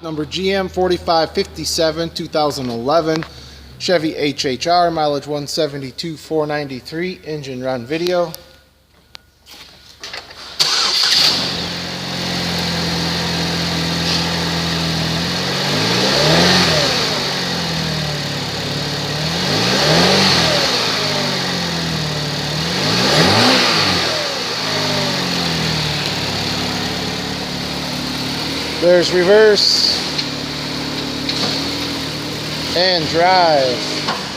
Number GM4557, 2011. Chevy HHR, mileage 172,493, engine run video. There's reverse and drive.